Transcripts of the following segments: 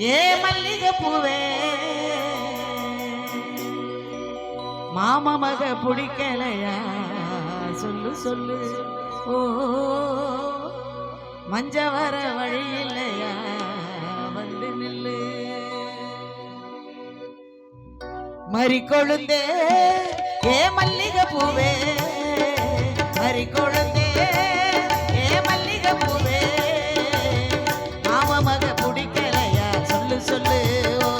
ஏ மல்லிகை பூவே மாமா மக பிடிக்கலையா சொல்லு சொல்லு ஓ மஞ்ச வர வழி இல்லையா வந்து நில்லு மறி கொழுந்தே ஏ மல்லிகை பூவே மறி கொழுந்தே ஏ மல்லிகை பூவே மாமா மக பிடிக்கலையா சொல்லு சொல்லு ஓ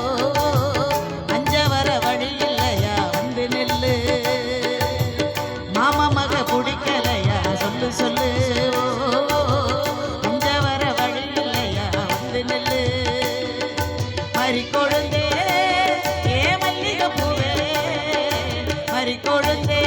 மஞ்ச வர வழி இல்லையா வந்து நில்லு மாமா மக பிடிக்கலையா சொல்லு சொல்லு ஓ மஞ்ச வர வழி இல்லையா வந்து நில்லு மறி கொழுந்தே ஏ மல்லிகை பூவே மறி கொழுந்தே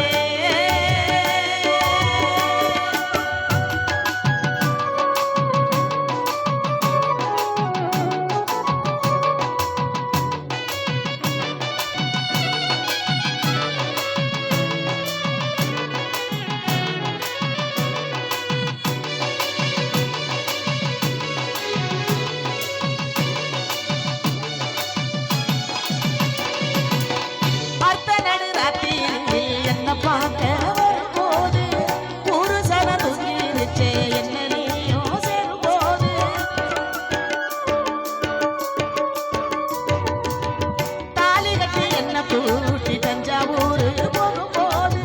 என்ன பார்க்க வரும்போது ஒரு சன துணிச்சே என்ன நீயும் சேரும்போது தாலி கட்டி என்ன பூட்டி தஞ்சாவூர் போகும்போது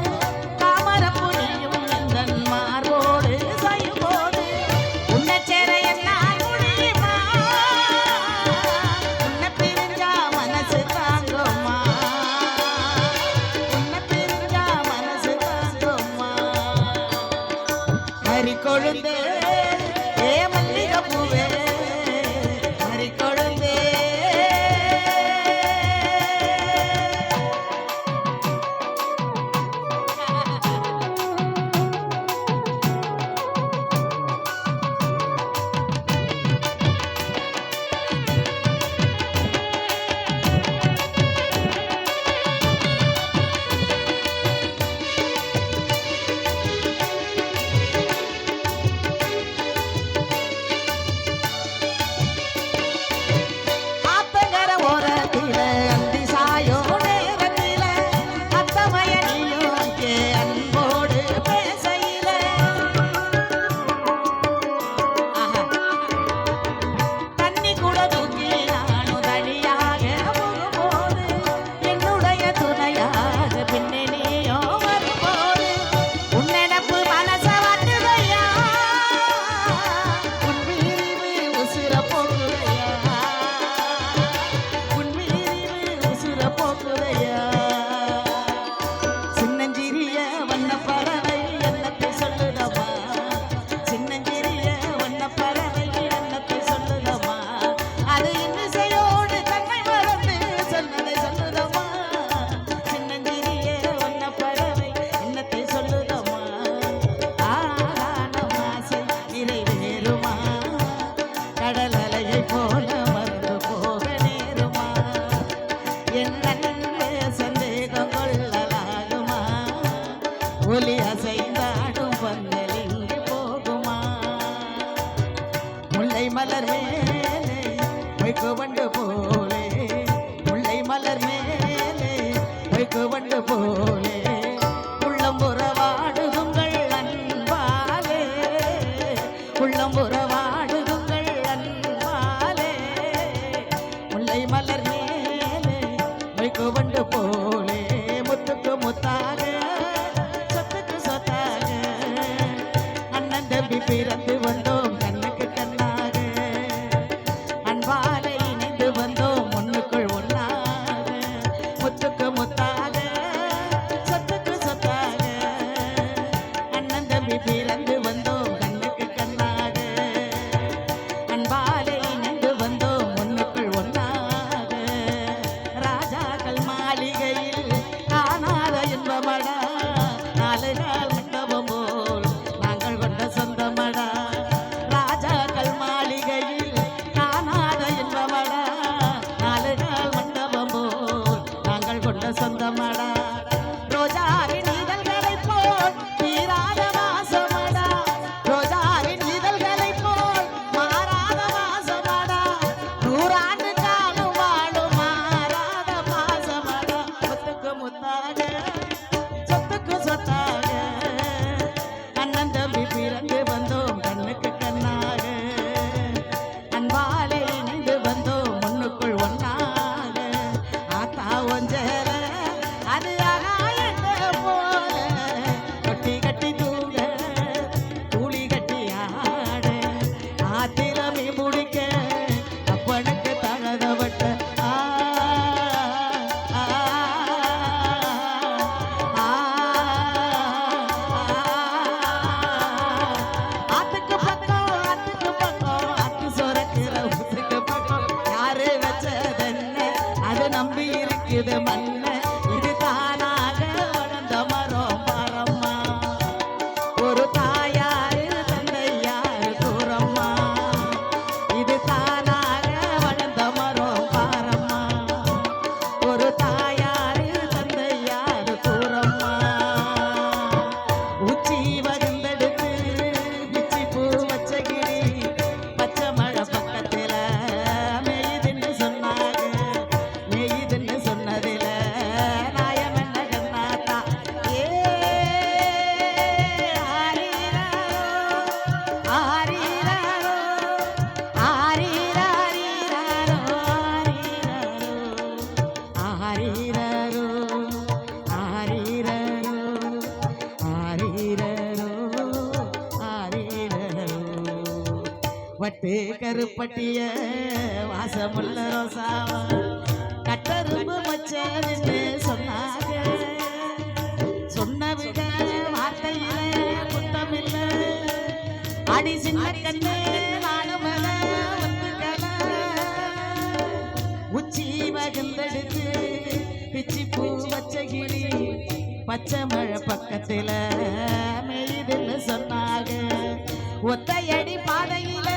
தாமர புனியும் எந்தன் மார்போடு செய்யும்போது உன்னை சேர என்ன முடியுமா உன்னை பிரிஞ்சா மனசு தாங்குமா மறி கொழுந்தே ஏ மல்லிகை பூவே மறி கொழுந்தே ஒலி அசைந்தாடும் பந்தலில் போகுமா முல்லை மலர் மேலே வைக்கு வண்டு போலே முல்லை மலர் மேலே வைக்கு வண்டு போலே உள்ளம் உறவாடுதுங்கள் அன்பாலே உள்ளம் உறவாடுதுங்கள் அன்பாலே முல்லை மலர் மேலே வைக்கு வண்டு போலே முத்துக்கு முத்தாக பிறந்து வந்தோம் கண்ணுக்கு கண்ணாக அன்பால இணைந்து வந்தோம் ஒண்ணுக்குள் ஒண்ணாக முத்துக்கு முத்தாக சொத்து வட்டு கருப்பட்டிய வாசமுள்ள ரோசாவ கட்டரும்பு மச்சன்னு சொன்னாங்க. சொன்னவிட வார்த்தையில குத்தமில்ல. அடி சின்ன கண்ணு நானும் உச்சி வகந்தெடுத்து பிச்சி பூ வச்சகிரி பச்சை மழை பக்கத்துல மெய்துன்னு சொன்னாங்க. ஒத்தையடி பாதையில